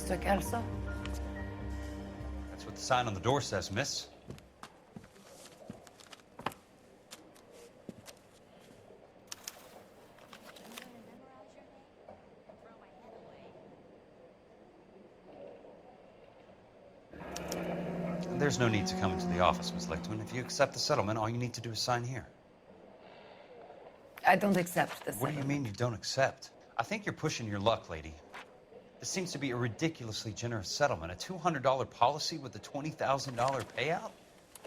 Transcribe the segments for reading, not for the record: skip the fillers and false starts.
Mr. Kelso? That's what the sign on the door says, miss. There's no need to come into the office, Miss Lichtman. If you accept the settlement, all you need to do is sign here. I don't accept the What do you mean you don't accept? I think you're pushing your luck, lady. This seems to be a ridiculously generous settlement. A $200 policy with a $20,000 payout?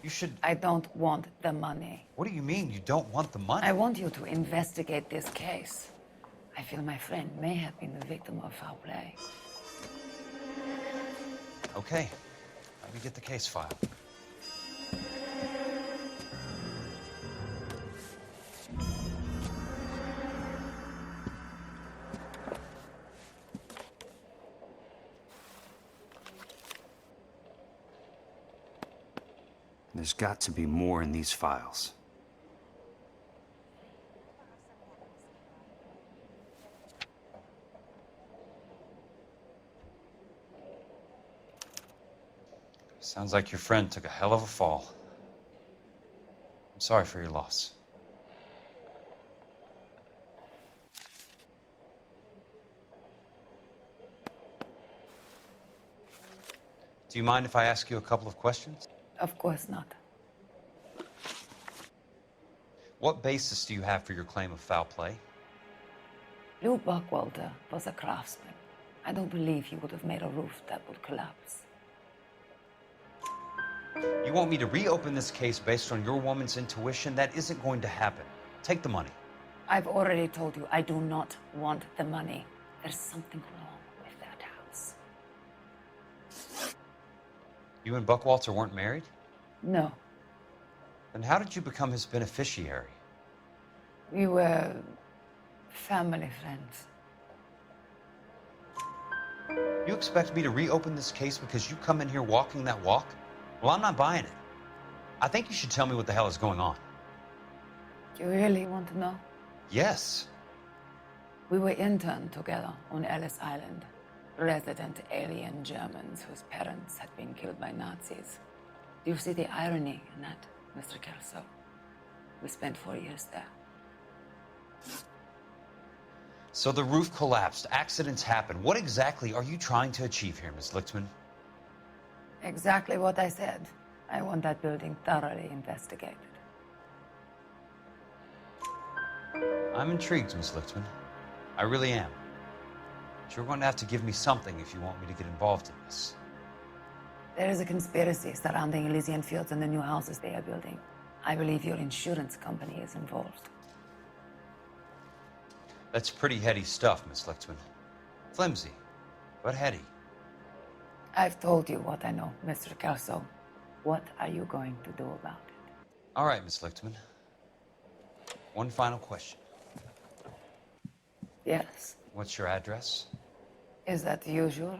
You should... I don't want the money. What do you mean you don't want the money? I want you to investigate this case. I feel my friend may have been the victim of foul play. Okay. Let me get the case file. There's got to be more in these files. Sounds like your friend took a hell of a fall. I'm sorry for your loss. Do you mind if I ask you a couple of questions? Of course not. What basis do you have for your claim of foul play? Lou Buckwalter was a craftsman. I don't believe he would have made a roof that would collapse. You want me to reopen this case based on your woman's intuition? That isn't going to happen. Take the money. I've already told you I do not want the money. There's something wrong with that house. You and Buckwalter weren't married? No. Then how did you become his beneficiary? We were family friends. You expect me to reopen this case because you come in here walking that walk? Well, I'm not buying it. I think you should tell me what the hell is going on. You really want to know? Yes. We were interned together on Ellis Island. Resident alien Germans whose parents had been killed by Nazis. Do you see the irony in that, Mr. Kelso? We spent 4 years there. So the roof collapsed, accidents happen. What exactly are you trying to achieve here, Miss Lichtman? Exactly what I said. I want that building thoroughly investigated. I'm intrigued, Miss Lichtman. I really am. But you're going to have to give me something if you want me to get involved in this. There is a conspiracy surrounding Elysian Fields and the new houses they are building. I believe your insurance company is involved. That's pretty heady stuff, Miss Lichtman. Flimsy, but heady. I've told you what I know, Mr. Kelso. What are you going to do about it? All right, Miss Lichtman. One final question. Yes. What's your address? Is that usual?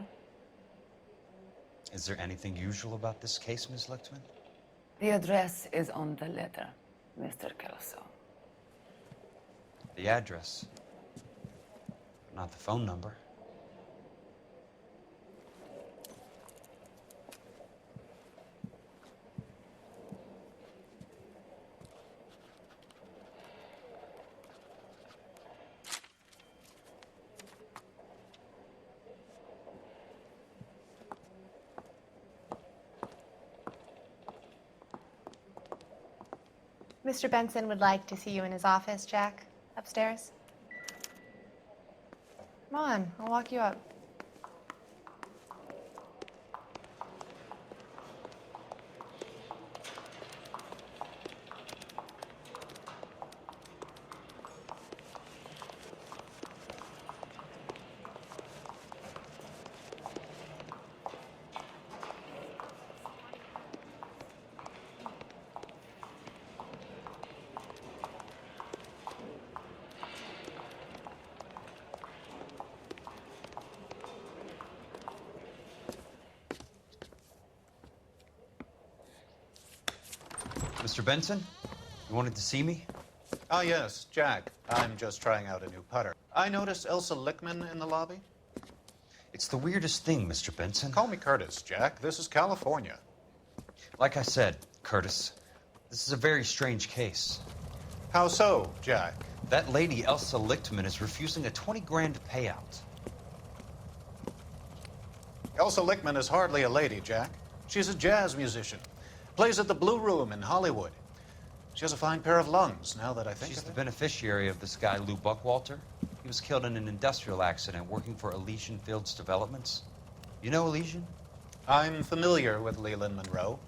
Is there anything usual about this case, Miss Lichtman? The address is on the letter, Mr. Kelso. The address, but not the phone number. Mr. Benson would like to see you in his office, Jack. Upstairs. Come on, I'll walk you up. Mr. Benson, you wanted to see me? Ah, yes, Jack. I'm just trying out a new putter. I noticed Elsa Lichtman in the lobby. It's the weirdest thing, Mr. Benson. Call me Curtis, Jack. This is California. Like I said, Curtis, this is a very strange case. How so, Jack? That lady, Elsa Lichtman, is refusing a 20 grand payout. Elsa Lichtman is hardly a lady, Jack. She's a jazz musician. Plays at the Blue Room in Hollywood. She has a fine pair of lungs, now that I think She's of the it. beneficiary of this guy, Lou Buckwalter. He was killed in an industrial accident working for Elysian Fields Developments. You know Elysian? I'm familiar with Leland Monroe.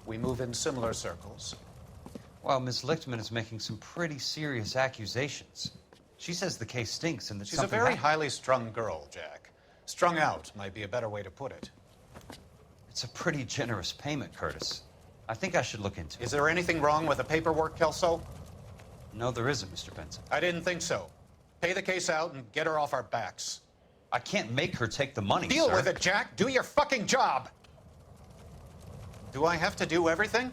We move in similar circles. Well, Ms. Lichtman is making some pretty serious accusations. She says the case stinks and that She's a something very happened. highly strung girl, Jack. Strung out might be a better way to put it. It's a pretty generous payment, Curtis. I think I should look into it. Is there anything wrong with the paperwork, Kelso? No, there isn't, Mr. Benson. I didn't think so. Pay the case out and get her off our backs. I can't make her take the money, Deal sir. with it, Jack. Do your fucking job. Do I have to do everything?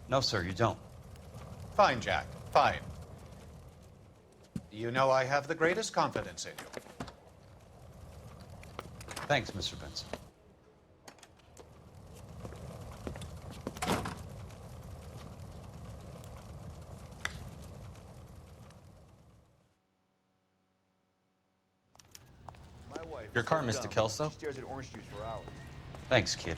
No, sir, you don't. Fine, Jack. Fine. You know I have the greatest confidence in you. Thanks, Mr. Benson. Your car, Mr. Kelso. Stares at orange juice for hours. Thanks, kid.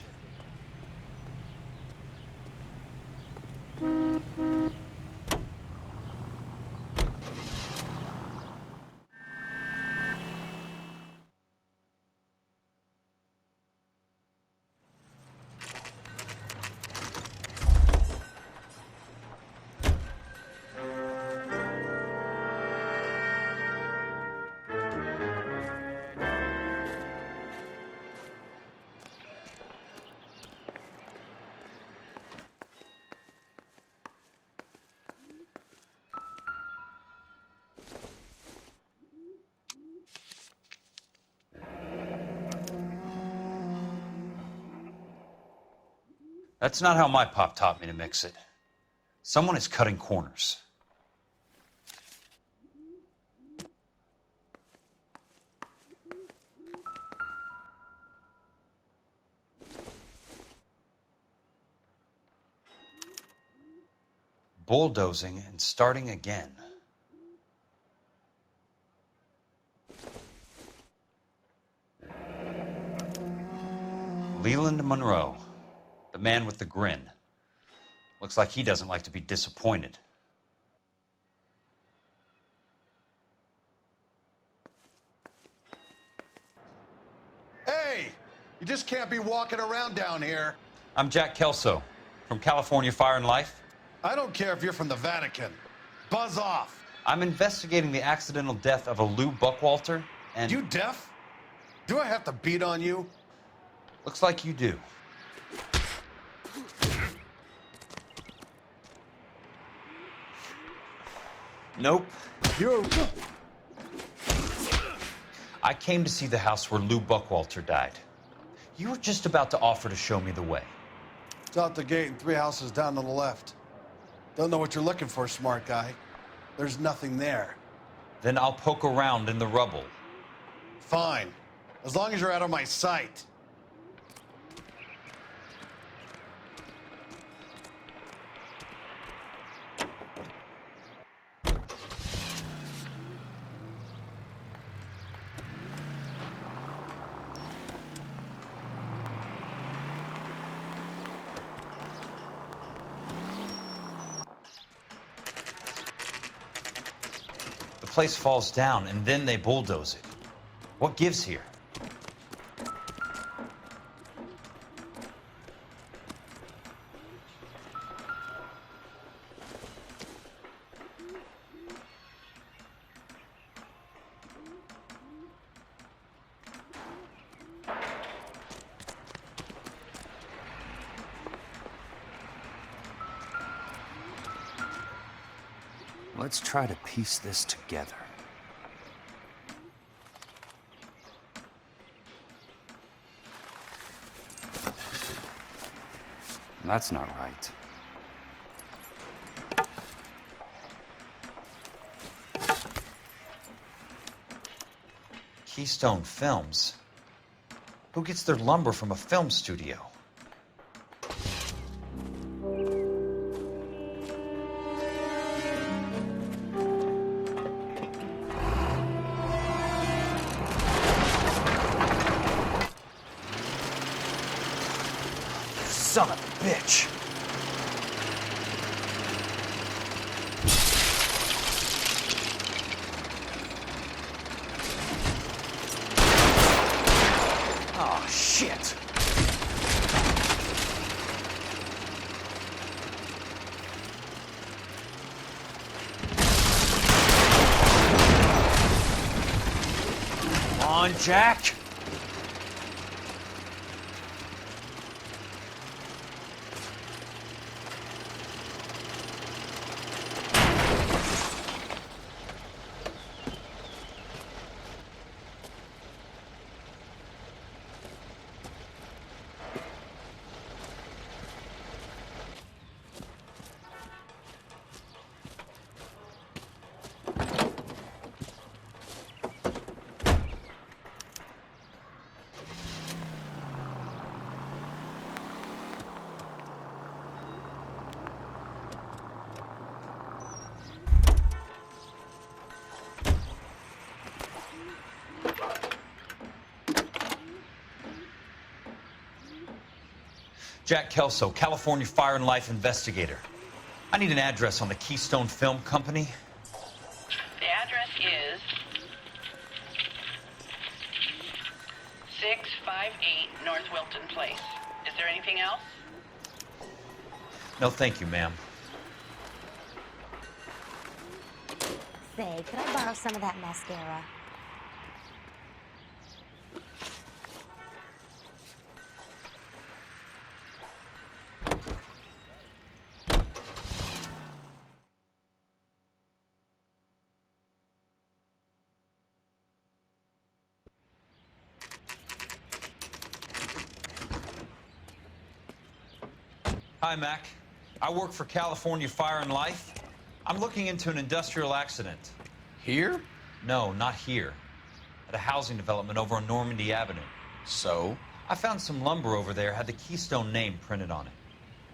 That's not how my pop taught me to mix it. Someone is cutting corners. Bulldozing and starting again. Leland Monroe. The man with the grin. Looks like he doesn't like to be disappointed. Hey! You just can't be walking around down here. I'm Jack Kelso from California Fire and Life. I don't care if you're from the Vatican. Buzz off. I'm investigating the accidental death of a Lou Buckwalter, and You deaf? Do I have to beat on you? looks like you do. Nope. You. I came to see the house where Lou Buckwalter died. You were just about to offer to show me the way. It's out the gate and 3 houses down on the left. Don't know what you're looking for, smart guy. There's nothing there. Then I'll poke around in the rubble. Fine. As long as you're out of my sight. The place falls down, and then they bulldoze it. What gives here? Let's try to piece this together. That's not right. Keystone Films? Who gets their lumber from a film studio? Son of a bitch! Oh, shit! Come on, Jack! Jack Kelso, California Fire and Life investigator. I need an address on the Keystone Film Company. The address is 658 North Wilton Place. Is there anything else? No, thank you, ma'am. Say, could I borrow some of that mascara? Hi, Mac. I work for California Fire and Life. I'm looking into an industrial accident. Here? No, not here. At a housing development over on Normandy Avenue. So? I found some lumber over there, had the Keystone name printed on it.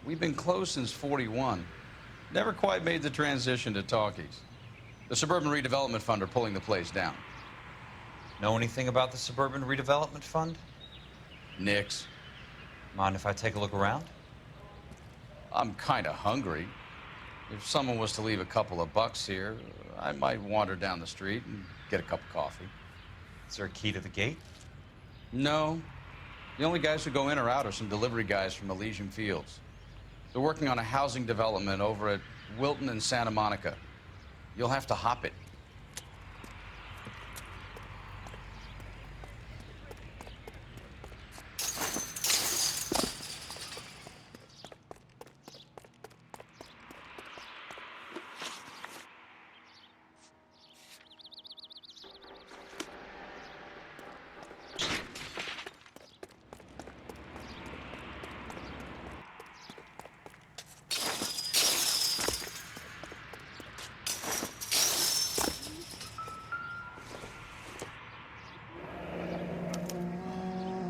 We've been closed since '41. Never quite made the transition to talkies. The Suburban Redevelopment Fund are pulling the place down. Know anything about the Suburban Redevelopment Fund? Nix. Mind if I take a look around? I'm kind of hungry. If someone was to leave a couple of bucks here, I might wander down the street and get a cup of coffee. Is there a key to the gate? No. The only guys who go in or out are some delivery guys from Elysian Fields. They're working on a housing development over at Wilton and Santa Monica. You'll have to hop it.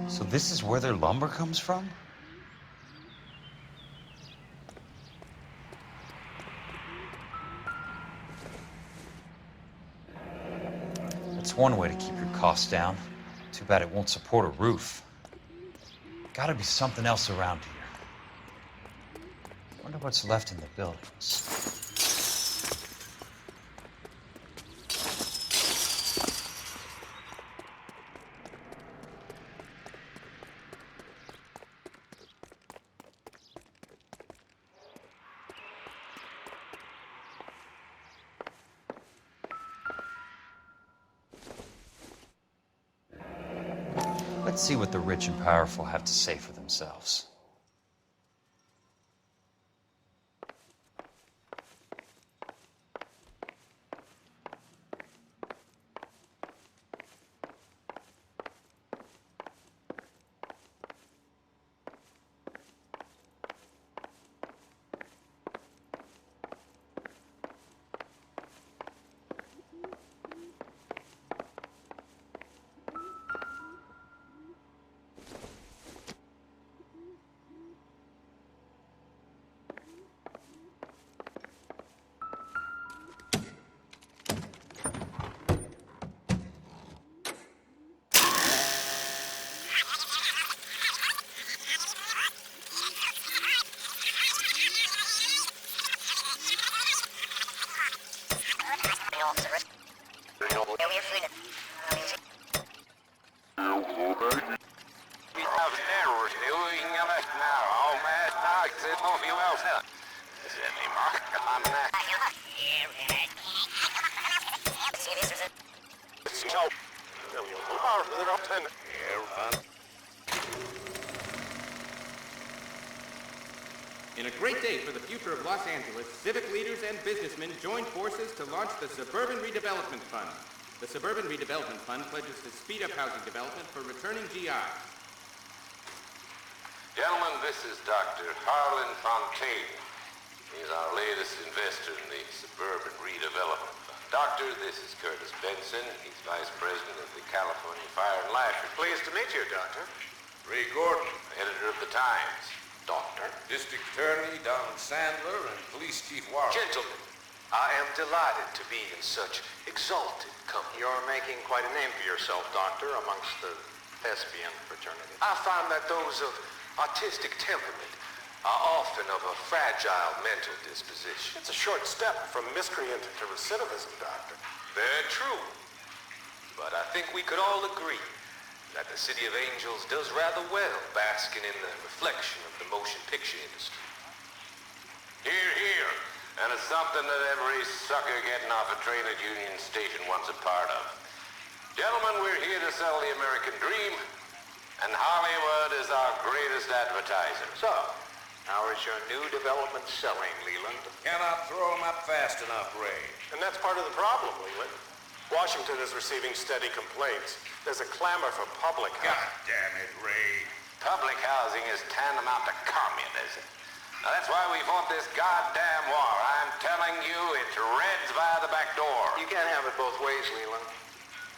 So this is where their lumber comes from? That's one way to keep your costs down. Too bad it won't support a roof. Gotta be something else around here. Wonder what's left in the buildings. Let's see what the rich and powerful have to say for themselves. In a great day for the future of Los Angeles, civic leaders and businessmen joined forces to launch the Suburban Redevelopment Fund. The Suburban Redevelopment Fund pledges to speed up housing development for returning GIs. Gentlemen, this is Dr. Harlan Fontaine. He's our latest investor in the Suburban Redevelopment Fund. Doctor, this is Curtis Benson. He's Vice President of the California Fire and Life. Pleased to meet you, Doctor. Ray Gordon, editor of the Times. Doctor. District Attorney Don Sandler and Police Chief Warren. Gentlemen, I am delighted to be in such exalted company. You're making quite a name for yourself, Doctor, amongst the thespian fraternity. I find that those of artistic temperament are often of a fragile mental disposition. It's a short step from miscreant to recidivism, Doctor. Very true. But I think we could all agree that the City of Angels does rather well basking in the reflection of the motion picture industry. Hear, hear. And it's something that every sucker getting off a train at Union Station wants a part of. Gentlemen, we're here to sell the American dream, and Hollywood is our greatest advertiser. So, how is your new development selling, Leland? Cannot throw them up fast enough, Ray. And that's part of the problem, Leland. Washington is receiving steady complaints. There's a clamor for public housing. God damn it, Ray. Public housing is tantamount to communism. Now, that's why we fought this goddamn war. I'm telling you, it's Reds via the back door. You can't have it both ways, Leland.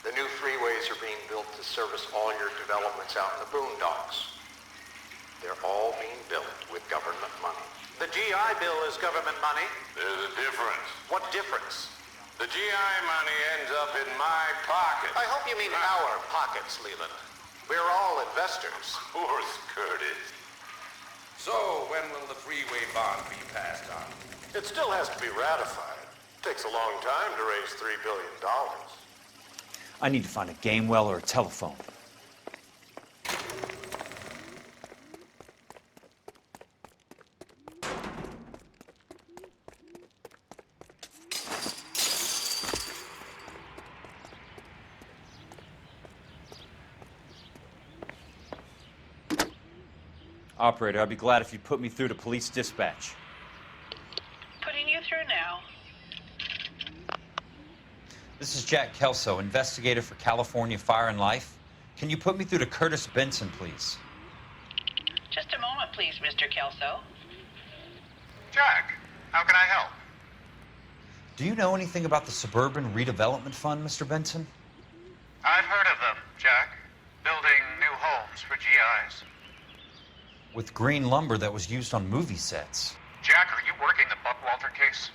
The new freeways are being built to service all your developments out in the boondocks. They're all being built with government money. The GI Bill is government money. There's a difference. What difference? The GI money ends up in my pocket. I hope you mean our pockets, Leland. We're all investors. Of course, Curtis. So, when will the freeway bond be passed on? It still has to be ratified. It takes a long time to raise $3 billion. I need to find a game well or a telephone. Operator, I'd be glad if you'd put me through to police dispatch. Putting you through now. This is Jack Kelso, investigator for California Fire and Life. Can you put me through to Curtis Benson, please? Just a moment, please, Mr. Kelso. Jack, how can I help? Do you know anything about the Suburban Redevelopment Fund, Mr. Benson? I've heard of them, Jack. Building new homes for GIs. With green lumber that was used on movie sets. Jack, are you working the Buckwalter case?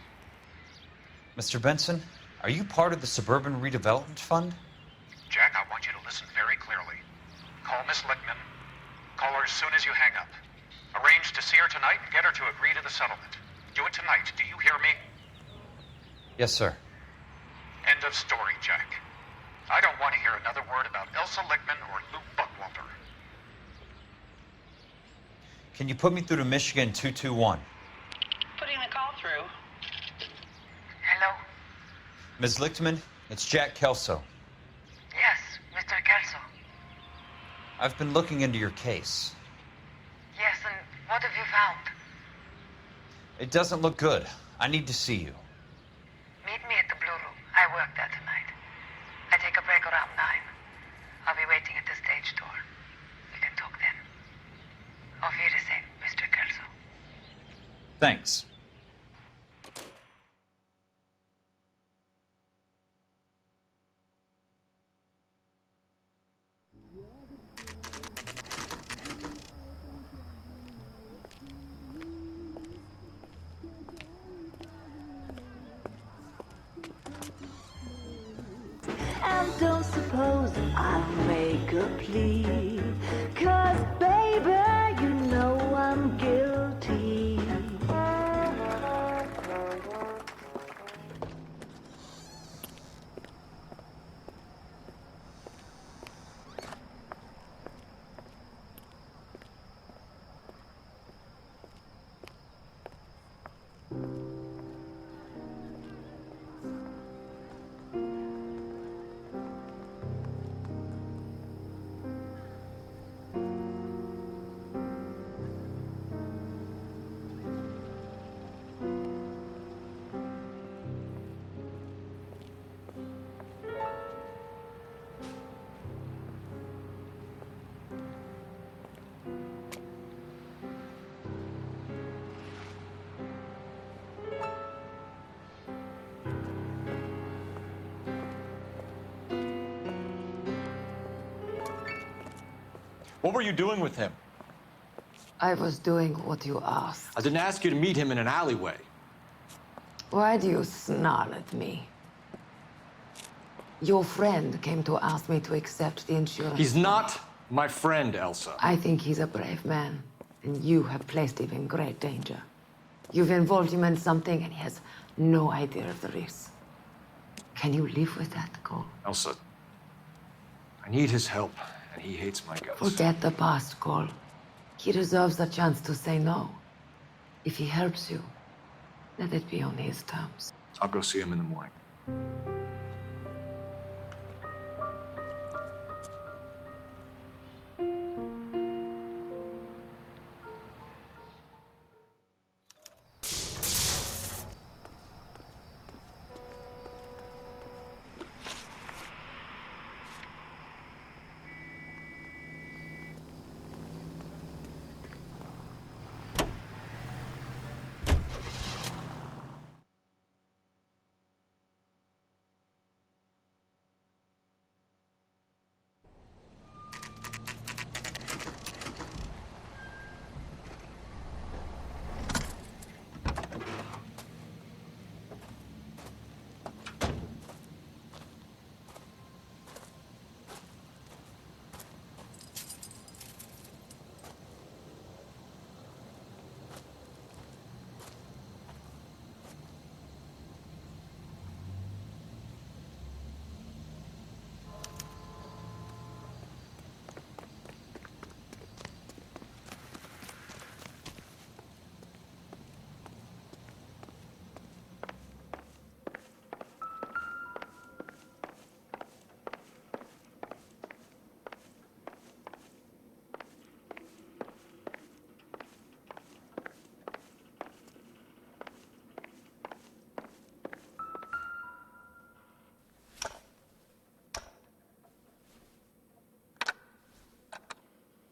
Mr. Benson, are you part of the Suburban Redevelopment Fund? Jack, I want you to listen very clearly. Call Miss Lickman. Call her as soon as you hang up. Arrange to see her tonight and get her to agree to the settlement. Do it tonight. Do you hear me? Yes, sir. End of story, Jack. I don't want to hear another word about Elsa Lickman or Luke Buckwalter. Can you put me through to Michigan 221? Putting the call through. Hello? Ms. Lichtman, it's Jack Kelso. Yes, Mr. Kelso. I've been looking into your case. Yes, and what have you found? It doesn't look good. I need to see you. Meet me at the Blue Room. I work there tonight. I take a break around 9. I'll be waiting at the stage door. We can talk then. Auf Wiedersehen, Mr. Kelso. Thanks. And don't suppose I'll make a plea, 'cause baby, you know I'm guilty. What were you doing with him? I was doing what you asked. I didn't ask you to meet him in an alleyway. Why do you snarl at me? Your friend came to ask me to accept the insurance. He's not my friend, Elsa. I think he's a brave man, and you have placed him in great danger. You've involved him in something, and he has no idea of the risk. Can you live with that, Cole? Elsa, I need his help, and he hates my guts. Forget the past, Cole. He deserves a chance to say no. If he helps you, let it be on his terms. I'll go see him in the morning.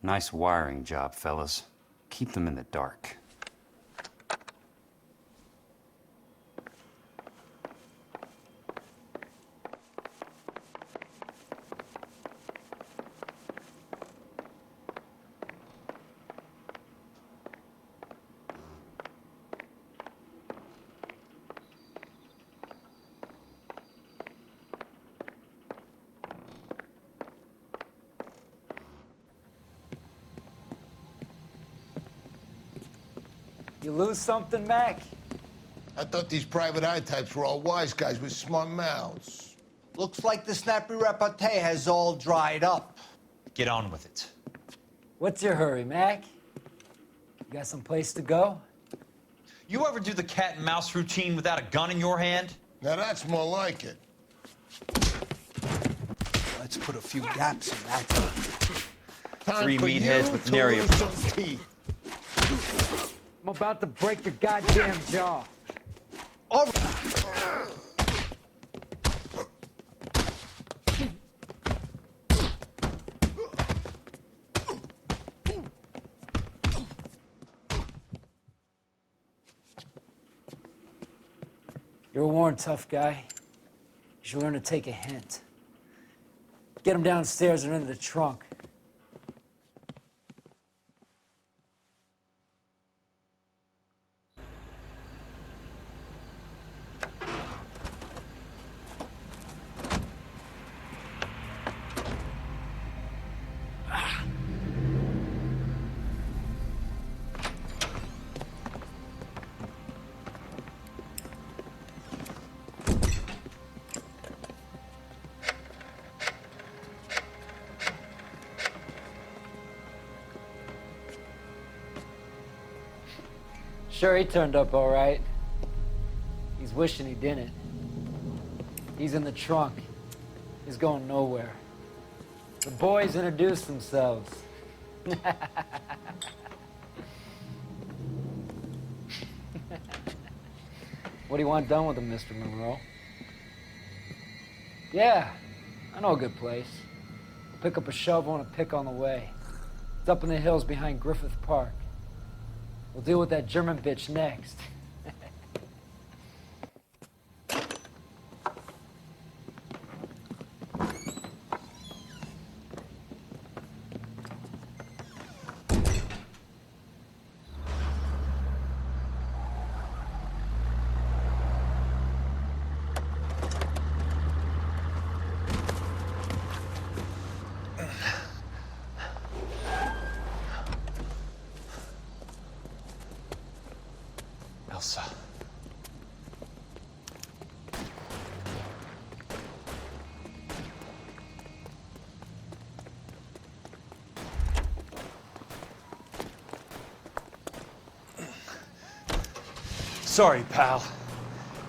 Nice wiring job, fellas. Keep them in the dark. You lose something, Mac? I thought these private eye types were all wise guys with smart mouths. Looks like the snappy repartee has all dried up. Get on with it. What's your hurry, Mac? You got some place to go? You ever do the cat and mouse routine without a gun in your hand? Now that's more like it. Let's put a few gaps in that. Three meatheads with nary a... I'm about to break your goddamn jaw. All right. You're a worn, tough guy. You should learn to take a hint. Get him downstairs and into the trunk. Sure, he turned up all right. He's wishing he didn't. He's in the trunk. He's going nowhere. The boys introduced themselves. What do you want done with him, Mr. Monroe? Yeah, I know a good place. I'll pick up a shovel and a pick on the way. It's up in the hills behind Griffith Park. We'll deal with that German bitch next. Sorry, pal.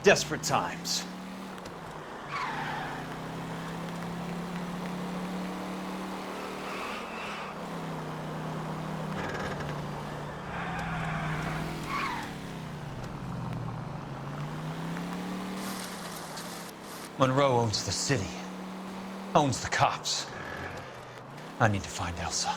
Desperate times. Monroe owns the city. Owns the cops. I need to find Elsa.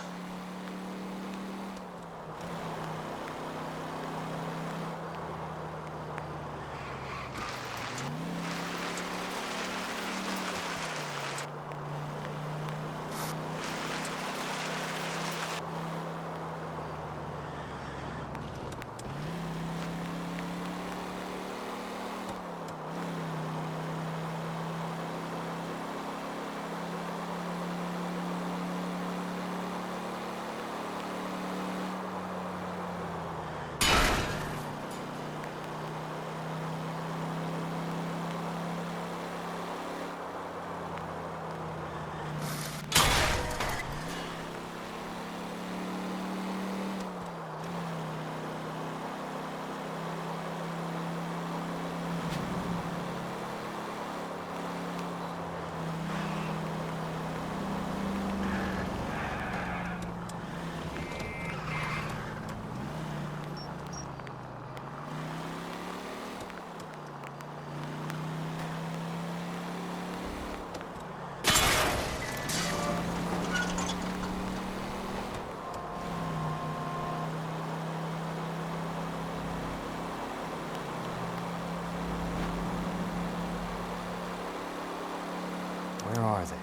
Where are they?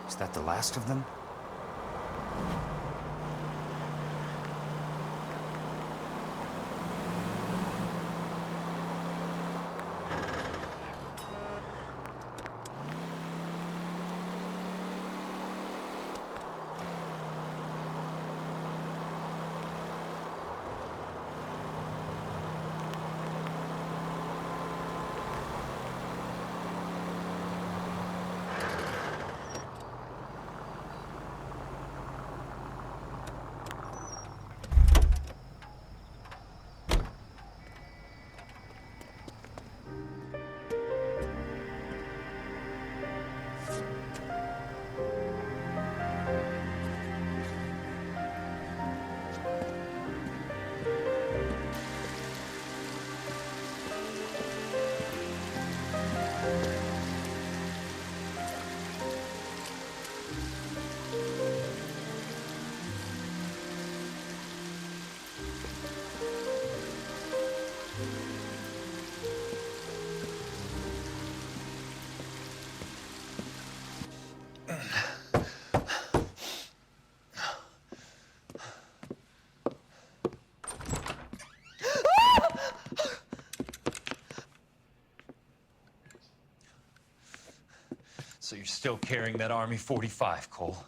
Is that the last of them? So you're still carrying that Army 45, Cole?